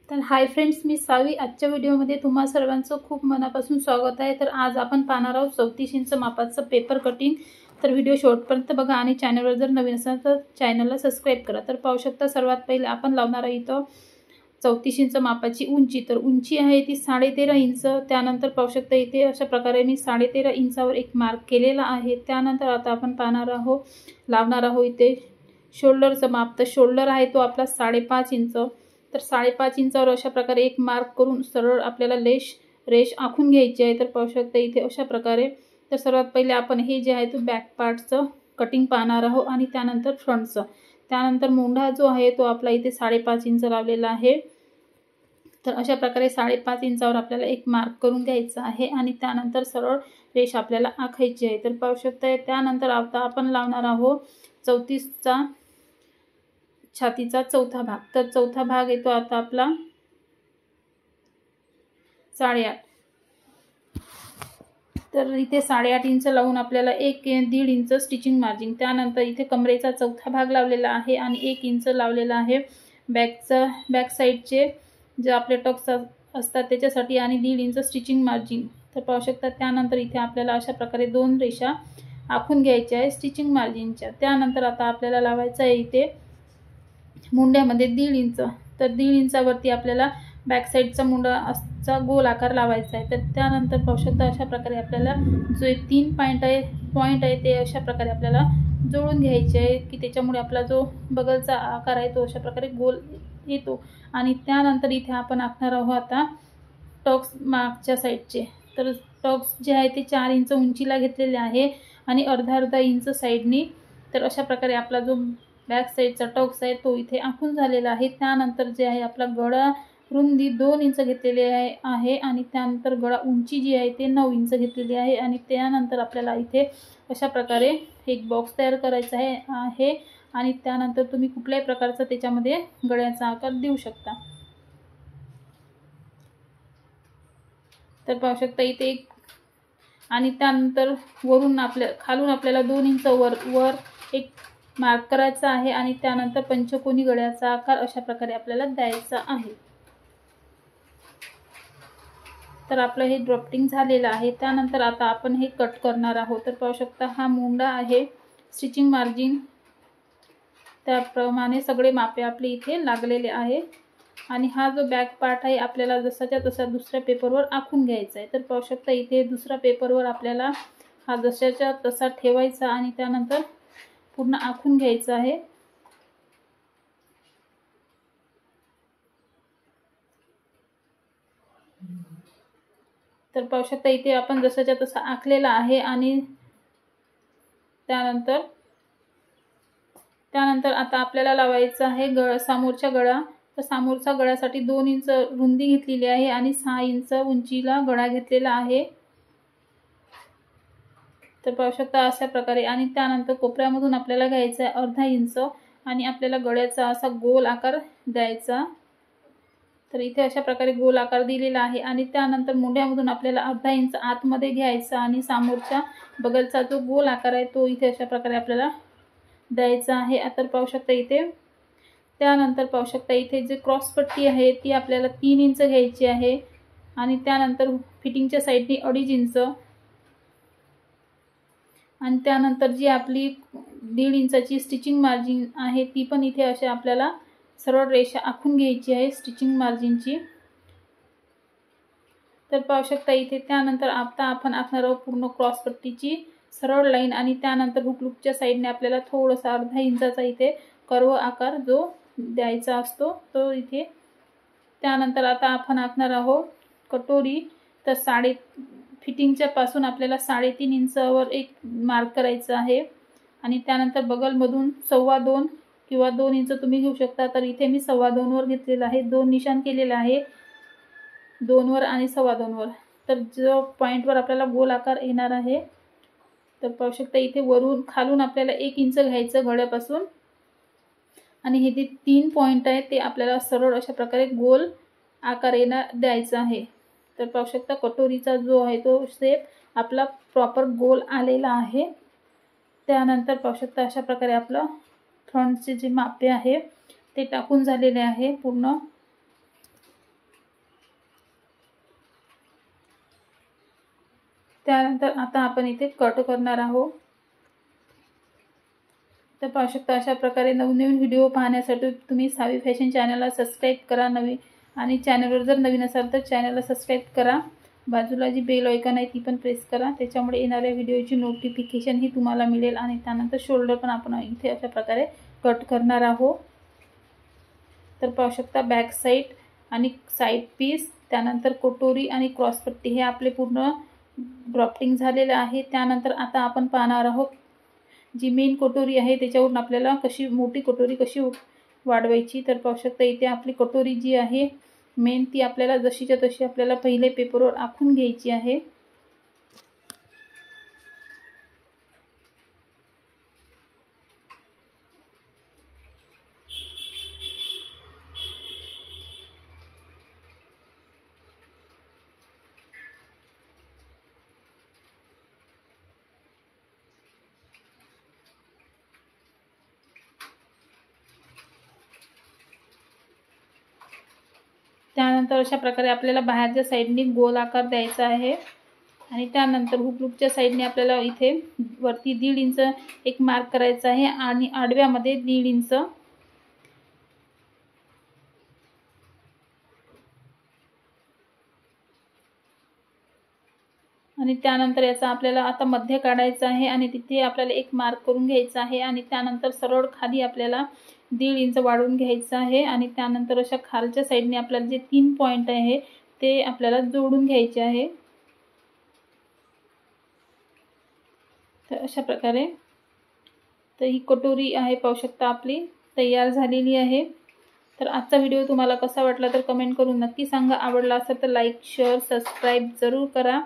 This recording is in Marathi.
तर हाय फ्रेंड्स, मी सावी. आजच्या व्हिडिओमध्ये तुम्हा सर्वांचं खूप मनापासून स्वागत आहे. तर आज आपण पाहणार आहोत 34 इंच मापाचं पेपर कटिंग. तर व्हिडिओ शेवटपर्यंत बघा आणि चॅनलवर जर नवीन असाल तर चॅनलला सबस्क्राईब करा. तर पाहू शकता, सर्वात पहिले आपण लावणार आहे इथं 34 इंच मापाची उंची. तर उंची आहे ती 13.5 इंच. त्यानंतर पाहू शकता इथे अशा प्रकारे मी 13.5 इंचावर एक मार्क केलेला आहे. त्यानंतर आता आपण पाहणार आहोत, लावणार आहोत इथे शोल्डरचं माप. तर शोल्डर आहे तो आपला 5.5 इंच. तर 5.5 इंचावर अशा प्रकारे एक मार्क करून सरळ आपल्याला रेष आखून घ्यायची आहे. तर पाहू शकता इथे अशा प्रकारे. तर सर्वात पहिले आपण हे जे आहे तो बॅक पार्टचं कटिंग पाहणार आहोत आणि त्यानंतर फ्रंटचं. त्यानंतर मोंढा जो आहे तो आपला इथे 5.5 इंच लावलेला आहे. तर अशा प्रकारे 5.5 इंचावर आपल्याला एक मार्क करून घ्यायचा आहे आणि त्यानंतर सरळ रेष आपल्याला आखायची आहे. तर पाहू शकता त्यानंतर आता आपण लावणार आहोत 34चा छातीचा चौथा भाग. तर चौथा भाग येतो आता आपला 8.5. तर इथे 8.5 इंच लावून आपल्याला 1.5 इंच स्टिचिंग मार्जिन. त्यानंतर इथे कमरेचा चौथा भाग लावलेला आहे आणि 1 इंच लावलेला आहे बॅक साईडचे जे आपले टक्स असतात त्याच्यासाठी आणि 1.5 इंच स्टिचिंग मार्जिन. तर पाहू शकता त्यानंतर इथे आपल्याला अशा प्रकारे 2 रेषा आखून घ्यायच्या आहे स्टिचिंग मार्जिनच्या. त्यानंतर आता आपल्याला लावायचं आहे इथे मुंड्यामध्ये 1.5 इंच. तर 1.5 इंचावरती आपल्याला बॅक साईडचा मुंडाचा गोल आकार लावायचा आहे. तर त्यानंतर पाहू शकता अशा प्रकारे आपल्याला जो 3 पॉईंट आहे ते अशा प्रकारे आपल्याला जोडून घ्यायचे आहे की त्याच्यामुळे आपला जो बगलचा आकार आहे तो अशा प्रकारे गोल येतो. आणि त्यानंतर इथे आपण आखणार आहोत आता टक्स मागच्या साईडचे. तर टक्स जे आहे ते 4 इंच उंचीला घेतलेले आहे आणि अर्धा इंच साईडनी. तर अशा प्रकारे आपला जो बॅक साईडचा टक्स आहे तो इथे आखून झालेला आहे. त्यानंतर जे आहे आपला गळा रुंदी 2 इंच घेतलेली आहे आणि त्यानंतर गळा उंची जी आहे ते 9 इंच घेतलेली आहे. आणि त्यानंतर आपल्याला इथे अशा प्रकारे एक बॉक्स तयार करायचा आहे आणि त्यानंतर तुम्ही कुठल्याही प्रकारचा त्याच्यामध्ये गळ्याचा आकार देऊ शकता. तर पाहू शकता इथे आणि त्यानंतर खालून आपल्याला 2 इंच वर एक मार्क करायचा आहे आणि त्यानंतर पंचकोनी गळ्याचा आकार अशा प्रकारे आपल्याला द्यायचा आहे. तर आपलं हे ड्राफ्टिंग झालेलं आहे. त्यानंतर आता आपण हे कट करणार आहोत. तर पाहू शकता हा मुंडा आहे, स्टिचिंग मार्जिन त्याप्रमाणे सगळे मापे आपले इथे लागलेले आहे. आणि हा जो बॅक पार्ट आहे आपल्याला जसाच्या तसा दुसऱ्या पेपरवर आखून घ्यायचा आहे. तर पाहू शकता इथे दुसऱ्या पेपरवर आपल्याला हा जसाच्या तसा ठेवायचा आणि त्यानंतर पूर्ण आखून घ्यायचा आहे. तर पाहू शकता इथे आपण जसाच्या तसा आखलेला आहे आणि त्यानंतर आता आपल्याला लावायचा आहे समोरच्या गळा. तर समोरचा गळ्यासाठी 2 इंच रुंदी घेतलेली आहे आणि 6 इंच उंचीला गळा घेतलेला आहे. तर पाहू शकता अशा प्रकारे. आणि त्यानंतर कोपऱ्यामधून आपल्याला घ्यायचा आहे अर्धा इंच आणि आपल्याला गळ्याचा असा गोल आकार द्यायचा. तर इथे अशा प्रकारे गोल आकार दिलेला आहे आणि त्यानंतर मुंड्यामधून आपल्याला अर्धा इंच आतमध्ये घ्यायचा आणि समोरच्या बगलचा जो गोल आकार आहे तो इथे अशा प्रकारे आपल्याला द्यायचा आहे. आता पाहू शकता इथे. त्यानंतर पाहू शकता इथे जे क्रॉस पट्टी आहे ती आपल्याला 3 इंच घ्यायची आहे आणि त्यानंतर फिटिंगच्या साईडनी 2.5 इंच आणि त्यानंतर जी आपली 1.5 इंचाची स्टिचिंग मार्जिन आहे ती पण इथे असे आपल्याला सरळ रेषा आखून घ्यायची आहे स्टिचिंग मार्जिनची. तर पाहू शकता इथे. त्यानंतर आता आपण आखणार आहोत पूर्ण क्रॉस पट्टीची सरळ लाईन आणि त्यानंतर हुकलूकच्या साईडने आपल्याला थोडासा अर्धा इंचाचा इथे कर्व आकार जो द्यायचा असतो तो इथे. त्यानंतर आता आपण आखणार आहोत कटोरी. तर फिटिंगच्या पासून आपल्याला 3.5 इंचावर एक मार्क करायचा आहे आणि त्यानंतर बगलमधून 2.25 किंवा 2 इंच तुम्ही घेऊ शकता. तर इथे मी 2.25 वर घेतलेला आहे, 2 निशाण केलेला आहे 2 वर आणि 2.25 वर. तर जो पॉईंटवर आपल्याला गोल आकार येणार आहे. तर पाहू शकता इथे खालून आपल्याला 1 इंच घ्यायचं गळ्यापासून आणि हे जे 3 पॉईंट आहेत ते आपल्याला सरळ अशा प्रकारे गोल आकार द्यायचा आहे. तर पाहू शकता कटोरीचा जो आहे तो शेप आपला प्रॉपर गोल आलेला आहे. त्यानंतर पाहू शकता अशा प्रकारे आपलं फ्रंटचे जे मापे आहे ते टाकून झालेले आहे पूर्ण. त्यानंतर आता आपण इथे कट करणार आहोत। तर पाहू शकता अशा प्रकारे नवनवीन व्हिडिओ पाहण्यासाठी तुम्ही सावी फॅशन चॅनलला सबस्क्राईब करा आणि चॅनलवर जर नवीन असाल तर चॅनलला सबस्क्राईब करा। बाजूला जी बेल आयकॉन आहे ती पण प्रेस करा, त्याच्यामुळे येणाऱ्या व्हिडिओची नोटिफिकेशन ही तुम्हाला मिळेल। आणि त्यानंतर शोल्डर पण आपण इथे अशा प्रकारे कट करणार आहोत। तर पाहू शकता बॅक साईड आणि साईड पीस, त्यानंतर कोटोरी आणि क्रॉस पट्टी हे आपले पूर्ण ड्रॉफ्टिंग झालेलं आहे। त्यानंतर आता आपण पाहणार आहोत जी मेन कोटोरी आहे त्याच्यावरून आपल्याला कशी मोठी कोटोरी कशी वाढवायची। तर पाहू शकता इथे आपली कोटोरी जी आहे मेन ती आपल्याला जशीच्या तशी आपल्याला पहिले पेपरवर आखून घ्यायची आहे। त्यानंतर अशा प्रकारे आपल्याला बाहेरच्या साईडने गोल आकार द्यायचा आहे आणि त्यानंतर हुक लूपच्या साईडने आपल्याला इथे वरती 1.5 इंच एक मार्क करायचा आहे आणि आडव्यामध्ये 1.5 इंच आणि त्यानंतर याचा आपल्याला आता मध्य काढायचा आहे आणि तिथे आपल्याला एक मार्क करून घ्यायचा आहे आणि त्यानंतर सरळ खाली आपल्याला 1.5 इंच वाढवून घ्यायचं आहे आणि त्यानंतर अशा खालच्या साईडने आपल्याला जे 3 पॉइंट आहे ते आपल्याला जोडून घ्यायचे आहे। तर अशा प्रकारे तर ही कटोरी आहे पाहू शकता आपली तयार झालेली आहे। तर आजचा व्हिडिओ तुम्हाला कसा वाटला तर कमेंट करून नक्की सांगा। आवडला असेल तर लाईक शेअर सबस्क्राईब जरूर करा।